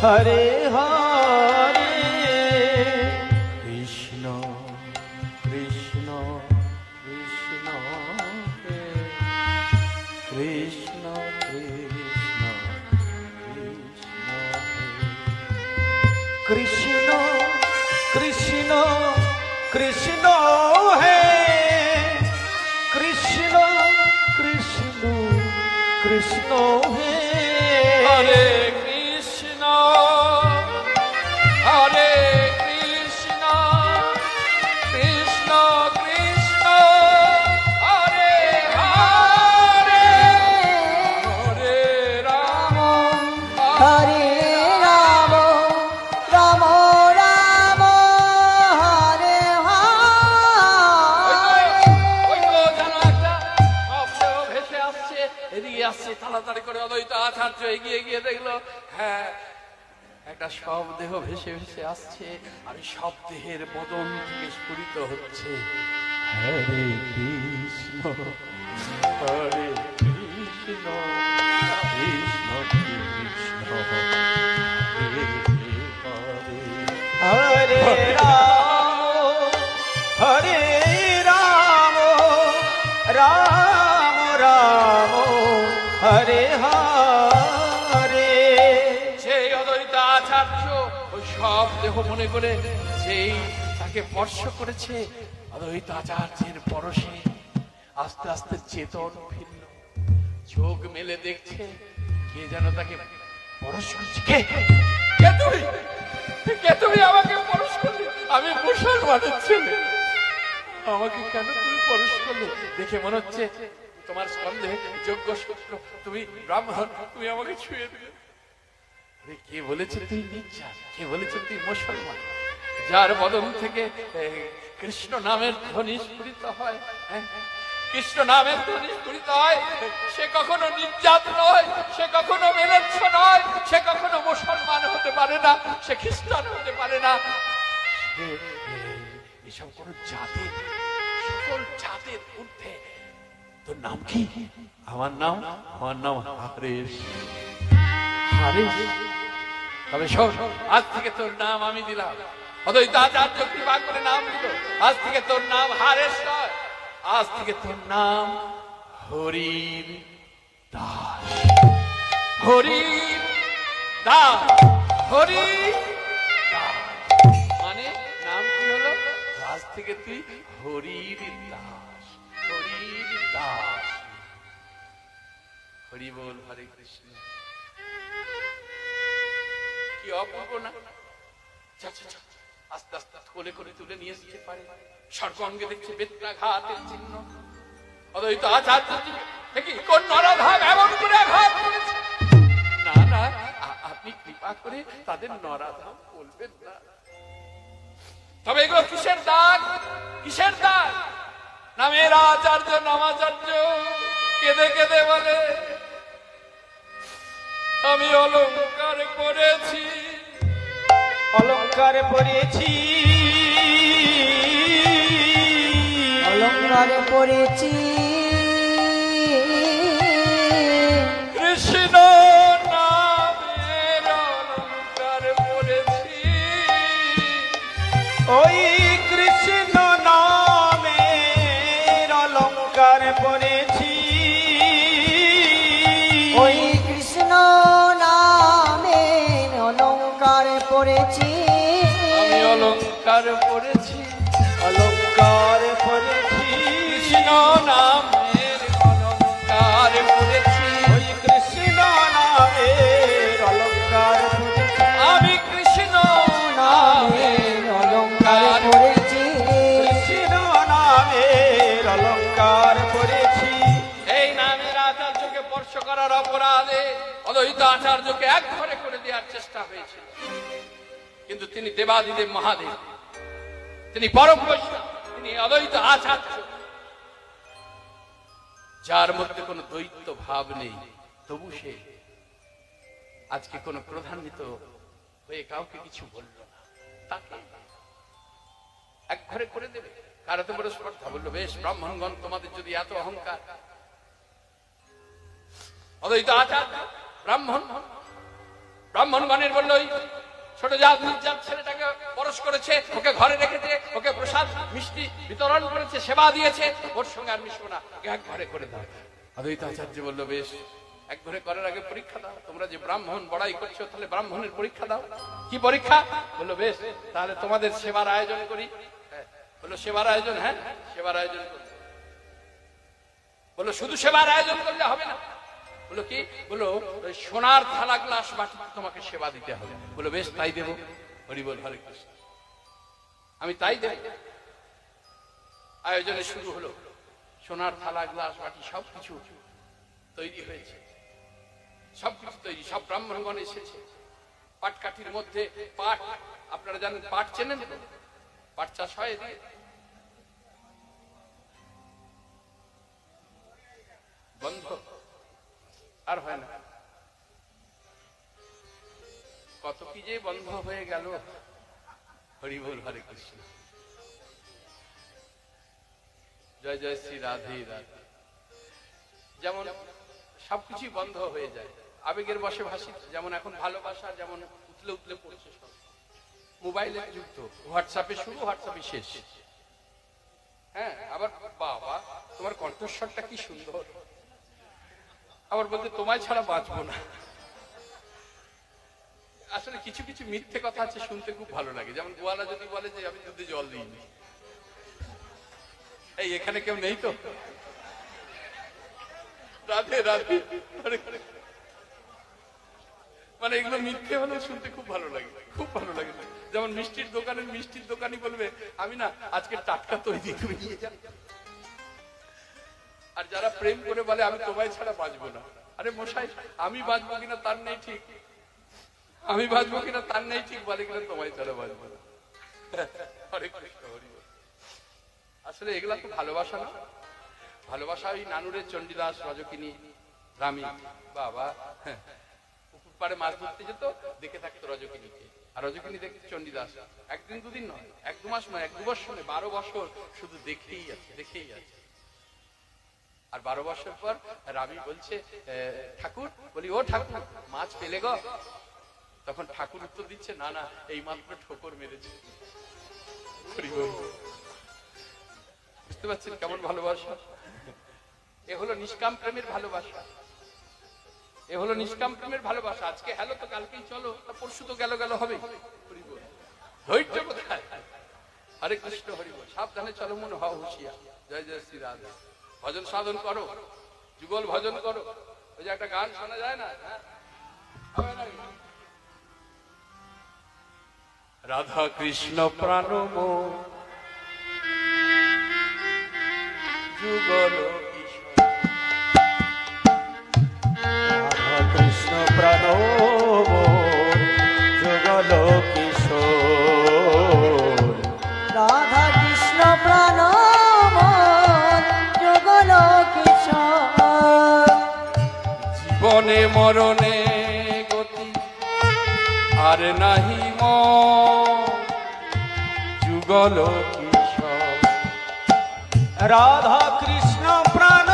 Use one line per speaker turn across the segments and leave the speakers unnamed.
হরে হরে কৃষ্ণ কৃষ্ণ কৃষ্ণ হে কৃষ্ণ কৃষ্ণ কৃষ্ণ কৃষ্ণ কৃষ্ণ হে কৃষ্ণ কৃষ্ণ কৃষ্ণ হে
হরে কৃষ্ণ হরে কৃষ্ণ কৃষ্ণ কৃষ্ণ হরে হরে হরে রাম
হরে রাম রাম রাম হরে
ওই তো জানো একটা শব্দ ভেসে আসছে, এদিকে আসছে তাড়াতাড়ি করে অদ্বৈত আচার্য এগিয়ে গিয়ে দেখলো, হ্যাঁ একটা শবদেহ ভেসে ভেসে আসছে, আর এই শবদেহের বদন থেকে স্ফুরিত হচ্ছে হরে কৃষ্ণ হরে কৃষ্ণ কৃষ্ণ কৃষ্ণ হরে হরে
হরে রাম হরে রাম রাম রাম হরে হরে
সেই অদ্বৈত আচার্য ওই সব দেহ মনে করে সেই তাকে স্পর্শ করেছে, অদ্বৈত আচার্যের পরশে আস্তে আস্তে চেতন ফিরল, চোখ মেলে দেখছে কে যেন তাকে পরশ করছে। কে কে তুমি? কে তুমি আমাকে পরশ করলে? আমি মুসলমানের ছেলে, আমাকে কেন তুমি পরশ করলে? দেখে মনে হচ্ছে তোমার স্কন্ধে যোগ্য সূত্র, তুমি ব্রাহ্মণ, তুমি আমাকে ছুঁয়ে দিলে। কে বলেছে তুই নির্জাত? কে বলেছে তুই মুসলমান? যার বদন থেকে কৃষ্ণ নামের ধ্বনি স্ফুরিত হয়, কৃষ্ণ নামের ধ্বনি স্ফুরিত হয়, সে কখনো নির্যাত নয়, সে কখনো মেলেচ্ছ নয়, সে কখনো মুসলমান হতে পারে না, সে খ্রিস্টান হতে পারে না, এসব কোন জাতির, সকল জাতির ঊর্ধ্বে। তোর নাম কি? আমার নাম হারেশ। হারেশ? তবে শোন, আজ থেকে তোর নাম আমি দিলাম, অদ্বৈত আচার্য কৃপা করে নাম দিল, আজ থেকে তোর নাম হারেশ নয়, আজ থেকে তোর নাম হরির দাস। হরির দাস, হরির দাস মানে নাম কি হলো? আজ থেকে তুই হরির দাস, হরির দাস। হরি বল, হরে কৃষ্ণ। কি অপূর্ব না? আস্তে আস্তে কোলে করে তুলে নিয়ে যেতে পারে, সর্বাঙ্গে দেখছে বেত্রাঘাতের চিহ্ন। অদ্বৈত আচার্য দেখি কোন নরাধাম এমন করে আঘাত করেছে। না না, আপনি কৃপা করে তাদের নরাধাম বলবেন না। তবে এগুলো কিসের দাগ? কিসের দাগ? নামের আচার্য নামাচার্য কেঁদে কেঁদে বলে, আমি অলঙ্কার পড়েছি,
অলঙ্কার পড়েছি,
অলঙ্কার পড়েছি,
কৃষ্ণ নামের অলঙ্কার পড়েছি,
ওই কৃষ্ণ নামের অলঙ্কার পড়েছি,
ওই কৃষ্ণ নামের অলঙ্কার পড়েছি,
আমি অলঙ্কার পড়েছি,
অলঙ্কার পড়েছি,
কৃষ্ণ নামের অলঙ্কার পড়েছি,
ওই কৃষ্ণ নামের অলঙ্কার পড়েছি,
আমি কৃষ্ণ
নামের অলঙ্কার পড়েছি,
কৃষ্ণ নামের অলঙ্কার পড়েছি।
এই নামের আচার্যকে স্পর্শ করার অপরাধে অদ্বৈত আচার্যকে এক ঘরে করে দেওয়ার চেষ্টা হয়েছিল, কিন্তু তিনি দেবাদিদেব মহাদেব, তিনি পরম বৈষ্ণব, তিনি অদ্বৈত আচার্য, যার মধ্যে কোনো দ্বৈত ভাব নেই, তবু সে আজকে কোনো ক্রোধান্বিত হয়ে কাউকে কিছু বলল না, তাকে এক ঘরে করে দেবে। কারো তো বড় স্পর্ধা, বললো বেশ ব্রাহ্মণগণ, তোমাদের যদি এত অহংকার, অদ্বৈত আচার্য ব্রাহ্মণ, ব্রাহ্মণগণের বলল ওই ছোট জাত নির্জাত ছেলেটাকে পরশ করেছে, ওকে ঘরে রেখেছে, ওকে প্রসাদ মিষ্টি বিতরণ করেছে, সেবা দিয়েছে, ওর সঙ্গে আর মিশবো না, এক ঘরে করে দাও। অদ্বৈত আচার্য বলল বেশ, এক ঘরে করার আগে পরীক্ষা দাও, তোমরা যে ব্রাহ্মণ বড়াই করছো তাহলে ব্রাহ্মণের পরীক্ষা দাও। কি পরীক্ষা? বললো বেশ, তাহলে তোমাদের সেবার আয়োজন করি। বললো সেবার আয়োজন? হ্যাঁ, সেবার আয়োজন করি। বললো শুধু সেবার আয়োজন করলে হবে না। বললো কি? বললো সোনার থালা গ্লাস বাটি তোমাকে সেবা দিতে হবে। বললো বেশ, তাই দেবো। হরি বল, হরে কৃষ্ণ, আমি তাই দেব। আয়োজনে শুরু হলো, সোনার থালা গ্লাস বাটি সবকিছু তৈরি হয়েছে, সবকিছু তৈরি, সব ব্রাহ্মণগণ এসেছে। পাটকাঠির মধ্যে পাট, আপনারা জানেন পাট চেনেন তো? পাট চাষ হয় এদিকে। বন্ধ আর হয় না, কত কি যে বন্ধ হয়ে গেল। হরি বল, হরে কৃষ্ণ, জয় জয় শ্রী রাধে রাধে। যেমন সবকিছু বন্ধ হয়ে যায়, আবেগের বশে ভাসিত। যেমন এখন ভালোবাসা যেমন উতলে উতলে পড়ছে, সব মোবাইলে যুক্ত, হোয়াটসঅ্যাপে শুরু, হোয়াটসঅ্যাপে শেষ। হ্যাঁ, আবার বাবা তোমার কণ্ঠস্বরটা কি সুন্দর, আবার বলতে তোমায় ছাড়া বাঁচবো না। আসলে কিছু কিছু মিথ্যে কথা আছে, শুনতে খুব ভালো লাগে। যেমন গোয়ালা যদি বলে যে আমি দুধে জল দিইনি, এই এখানে কেউ নেই তো? রাধে রাধে, মানে এগুলো মিথ্যে হলেও শুনতে খুব ভালো লাগে, খুব ভালো লাগে। যেমন মিষ্টির দোকানের মিষ্টির দোকানি বলবে আমি না আজকে টাটকা তৈরি করে নিয়ে যান। আর যারা প্রেম করে বলে আমি তোমায় ছাড়া বাঁচবো না, আরে মশাই আমি বাঁচবো কিনা তার নেই ঠিক, আমি বাঁচবো কিনা তার নেই ঠিক, বলে কিনা তোমায় ছাড়া বাঁচবো না। হরে কৃষ্ণ, হরি বল। আসলে এগুলা তো ভালোবাসা না। ভালোবাসা ওই নানুরের চণ্ডীদাস, রজকিনী, রামী, বাবা পুকুর পাড়ে মাছ ধরতে যেত, দেখে থাকতো রজকিনীকে, আর রজকিনী দেখতো চণ্ডীদাস। একদিন দুদিন নয়, এক দু মাস নয়, এক দু বছর নয়, 12 বছর শুধু দেখেই আছে, দেখেই আছে। আর 12 বছর পর রামী বলছে ঠাকুর, বলি ও ঠাকুর মাছ পেলে গো? তখন ঠাকুর উত্তর দিচ্ছে না না, এই মাত্র ঠোকর মেরেছে। বুঝতে পারছেন কেমন ভালোবাসা? এ হলো নিষ্কাম প্রেমের ভালোবাসা, এ হলো নিষ্কাম প্রেমের ভালোবাসা। আজকে হ্যালো তো কালকেই চলো, পরশু তো গেল গেল হবে। ধৈর্য কোথায়? হরে কৃষ্ণ, হরি বল। সাবধানে চলো, মন হও হুঁশিয়ার। জয় জয় শ্রী রাধে। ভজন সাধন করো, যুগল ভজন করো। ওই যে একটা গান শোনা যায় না, রাধা কৃষ্ণ প্রাণ যুগল
রাধা কৃষ্ণ প্রাণ যুগল কিশোর,
রাধা কৃষ্ণ প্রাণ যুগল কিশোর।
জীবনে মরণে গতি আর নাহি যুগল কিশোর।
রাধা কৃষ্ণ প্রাণ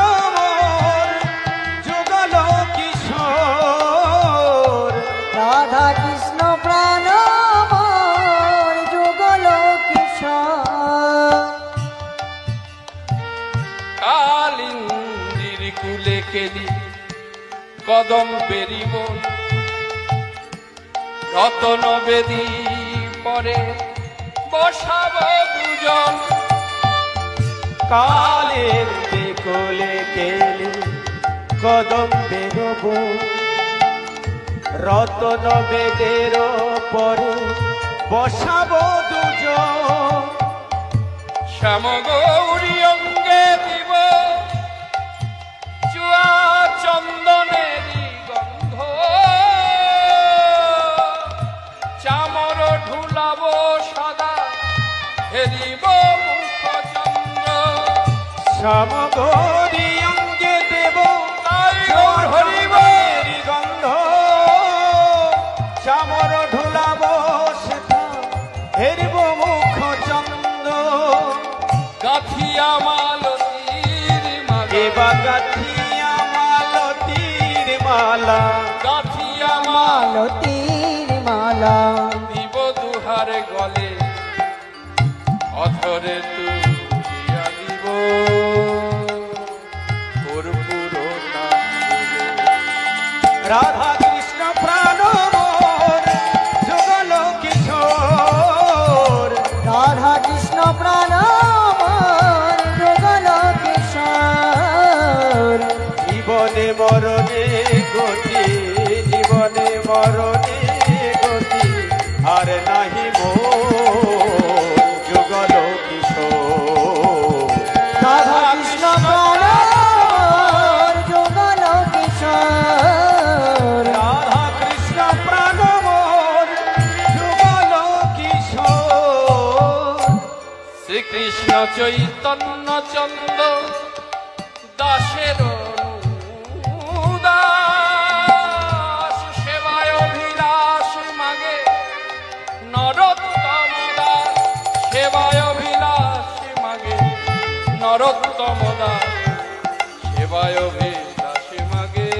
যুগল কিশোর,
রাধা কৃষ্ণ প্রাণ যুগল কিশোর।
কালিন্দির কুলে কেলি কদম পেরিব, রতন বেদি পরে বসাব দুজন।
কালের বেকলে কেলে কদম বেরোব, রতন বেদের পরে বসাবো দুজন।
শ্যাম গৌরী অঙ্গে দিব চুয়া চন্দনেরই গন্ধ, চামর ঢুলাব সদা হেরিব মুখ চন্দ্র।
শ্যাম গৌরী অঙ্গে দেব
হরিব
গন্ধ, চামর ঢুলাব সেথা হেরিব মুখ চন্দ।
গাথিয়া মালতীর মালা,
এবা গাথিয়া মালতীর মালা,
গাথিয়া
মালতী
তোমার গলে অধরে তুলিয়া দিব কর্পূর নাম বলে।
রাধা কৃষ্ণ প্রাণ মোর যুগল কিশোর
রাধা কৃষ্ণ প্রাণ মোর যুগল কিশোর
জীবনে মরণে গতি জীবনে মরণে গতি আর নাহি মোর যুগল কিশোর
রাধা কৃষ্ণ প্রাণ মোর যুগল কিশোর
রাধা কৃষ্ণ প্রাণ মোর যুগল কিশোর
শ্রীকৃষ্ণ চৈতন্য চন্দ্র দাসের দাস সেবায় অভিলাষ মাগে নরোত্তম দাস সেবায় অভিলাষ মাগে নরোত্তম দাস সেবায় অভিলাষ মাগে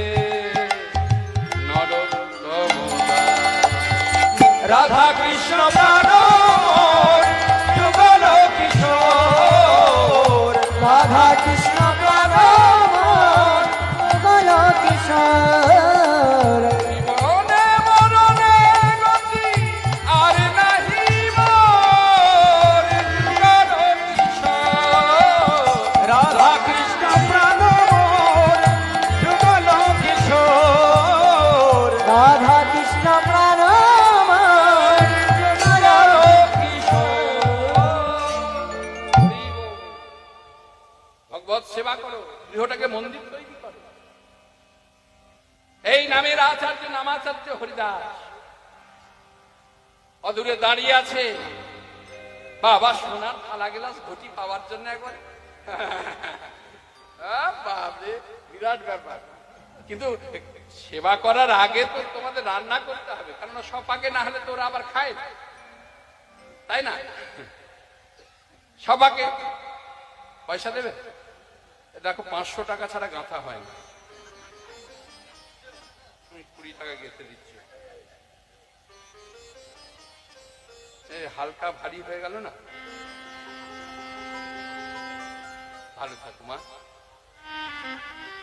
নরোত্তম দাস।
রাধা কৃষ্ণ প্রাণ মোর যুগল কিশোর
রাধা কৃষ্ণ প্রাণ মোর যুগল কিশোর
জীবনে মরণে গতি আর নাহি মোর যুগল কিশোর।
রাধা কৃষ্ণ প্রাণ মোর যুগল কিশোর
রাধা কৃষ্ণ প্রাণ মোর যুগল
ভগবত সেবা করো, গৃহটাকে মন্দির তৈরি করো। এই নামের আচার্য নামাচার্য হরিদাস অদূরে দাঁড়িয়ে আছে। বাবা সোনার থালা গেলাস ঘটি পাওয়ার জন্য একবার বাবরে বিরাট ব্যাপার। কিন্তু সেবা করার আগে তো তোমাদের রান্না করতে হবে, কেননা সব আগে না হলে তোরা আবার খায় না, তাই না? সবাকে পয়সা দেবে? দেখো 500 টাকা ছাড়া গাঁথা হয় না, তুমি 20 টাকা গেঁথে দিচ্ছ। এই হালকা ভারী হয়ে গেল না? ভালো থাকো মা।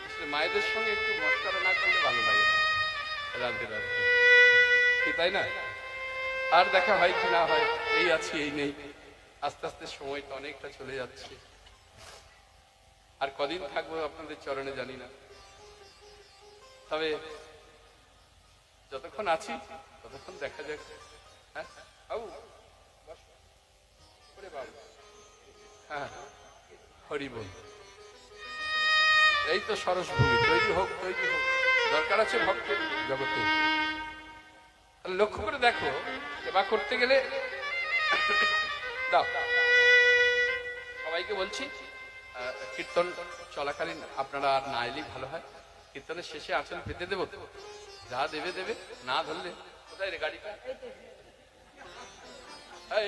আসলে মায়েদের সঙ্গে একটু মস্করা না করলে ভালো লাগে না রাধে রাধে, কি তাই না? আর দেখা হয় কি না হয়, এই আছি এই নেই। আস্তে আস্তে সময়টা অনেকটা চলে যাচ্ছে। আর কদিন থাকবো আপনাদের চরণে জানি না, তবে যতক্ষণ আছি ততক্ষণ দেখা যাক। হ্যাঁ বাবু, বসো। ওরে বাবু, হ্যাঁ হরি বল। এই তো সরসভূমি, তৈরি হোক তৈরি হোক, দরকার আছে ভক্তের জগতে। তাহলে লক্ষ্য করে দেখো, সেবা করতে গেলে দাও। সবাইকে বলছি কীর্তন চলাকালীন আপনারা আর না এলেই ভালো হয়। কীর্তনের শেষে আঁচল পেতে দেবো, যা দেবে দেবে, না ধরলে কোথায় রে গাড়িটা?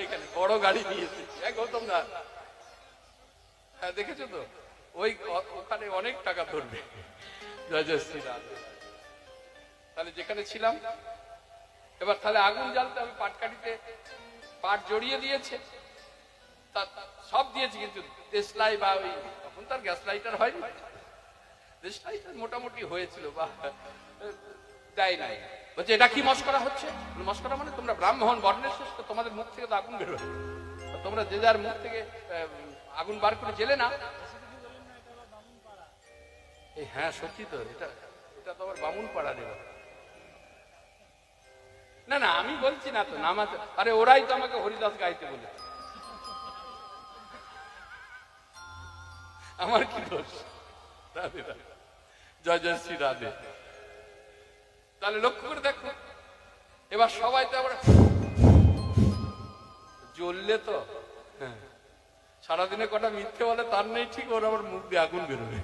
এখানে বড় গাড়ি নিয়েছে গৌতম দা, হ্যাঁ দেখেছো তো, ওই ওখানে অনেক টাকা ধরবে। জয় জয় শ্রীরাম। তাহলে যেখানে ছিলাম এবার তাহলে আগুন জ্বালতে হবে। পাটকাঠিতে পাট জড়িয়ে দিয়েছে, সব দিয়েছে, কিন্তু দেশলাই বা ওই তখন তার গ্যাস লাইটার হয়নি, দেশলাইটার মোটামুটি হয়েছিল বা দেয় নাই। বলছে এটা কি মস্করা হচ্ছে? মস্করা মানে তোমরা ব্রাহ্মণ বর্ণের শেষ, তো তোমাদের মুখ থেকে তো আগুন বেরোয়, তোমরা যে যার মুখ থেকে আগুন বার করে জেলে না। হ্যাঁ সত্যি তো, এটা এটা তো আবার বামুন পাড়ার। এবার না না আমি বলছি না তো, নামাজ, আরে ওরাই তো আমাকে হরিদাস গাইতে বলে, আমার কি দোষ? রাধে রাধে, জয় জয় শ্রী রাধে। তাহলে লক্ষ্য করে দেখো, এবার সবাই তো আবার জ্বললে তো, হ্যাঁ সারাদিনে কটা মিথ্যে বলে তার নেই ঠিক, ওর আবার মুখ দিয়ে আগুন বেরোবে।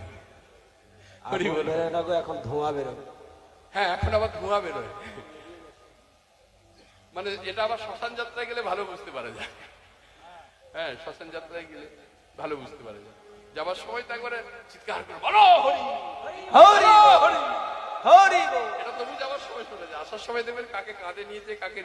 এখন ধোঁয়া বেরোবে।
হ্যাঁ এখন আবার ধোঁয়া বেরোয়, মানে এটা আবার শ্মশান যাত্রায় গেলে ভালো বুঝতে পারা যায়। হ্যাঁ শ্মশান যাত্রায় গেলে ভালো বুঝতে পারা যায়। যাবার সময় তো একবারে চিৎকার করে বলো হরি
হরি হরি হরি।
এটা তুমি যাবার সময় শুনে যায়, আসার সময় দেখবেন কাকে কাঁধে নিয়েছে, কাকে